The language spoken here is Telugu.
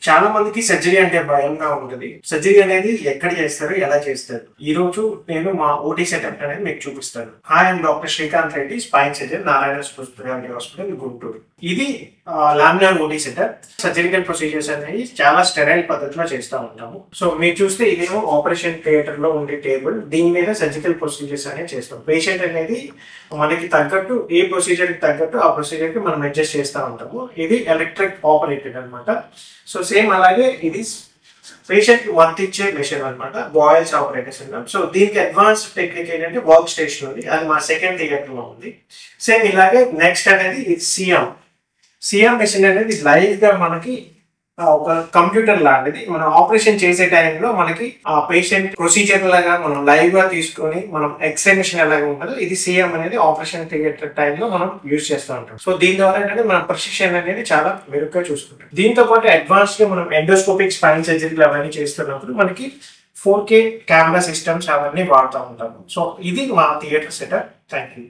చాలా మందికి సర్జరీ అంటే భయంగా ఉంటుంది. సర్జరీ అనేది ఎక్కడ చేస్తారు, ఎలా చేస్తారు? ఈ రోజు నేను మా ఓటీ సెటప్ అనేది మీకు చూపిస్తాను. Hi, I'm doctor Srikanth Reddy, spine surgeon, Narayana speciality hospital, Guntur. ఇది laminar OT setup. Surgical procedures అనేవి చాలా స్టెరైల్ పద్ధతిలో చేస్తూ ఉంటాము. సో మీరు చూస్తే ఇదేమో ఆపరేషన్ థియేటర్ లో ఉండే టేబుల్. దీని మీద సర్జికల్ ప్రొసీజర్స్ అనేది చేస్తాం. పేషెంట్ అనేది మనకి తగ్గట్టు, ఏ ప్రొసీజర్ కి తగ్గట్టు ఆ ప్రొసీజర్ కి మనం అడ్జస్ట్ చేస్తూ ఉంటాము. ఇది ఎలక్ట్రిక్ ఆపరేటెడ్ అనమాట. సో సేమ్ అలాగే ఇది పేషెంట్ వర్త్ ఇచ్చే మెషిన్ అనమాట, బాయిల్స్ ఆపరేటర్స్ అంటాం. సో దీనికి అడ్వాన్స్ టెక్నిక్ ఏంటంటే వర్క్ స్టేషన్ ఉంది, అది మా సెకండ్ థియేటర్ లో ఉంది. సేమ్ ఇలాగే నెక్స్ట్ అనేది ఇది సిఎం మెషిన్ అనేది లైవ్ గా మనకి ఒక కంప్యూటర్ లాంటిది. మనం ఆపరేషన్ చేసే టైంలో మనకి ఆ పేషెంట్ ప్రొసీజర్ లాగా మనం లైవ్ గా తీసుకొని మనం ఎక్స్రే మిషన్ ఎలాగా ఉంటుందో ఇది సిఎం అనేది ఆపరేషన్ థియేటర్ టైంలో మనం యూజ్ చేస్తూ ఉంటాం. సో దీని ద్వారా ఏంటంటే మన ప్రెసిషన్ అనేది చాలా మెరుగ్గా చూసుకుంటాం. దీంతో పాటు అడ్వాన్స్ గా మనం ఎండోస్కోపిక్ స్పైన్ సర్జరీలు అవన్నీ చేస్తున్నప్పుడు మనకి 4K కెమెరా సిస్టమ్స్ అవన్నీ వాడుతూ ఉంటాము. సో ఇది మా థియేటర్ సెటప్. Thank you.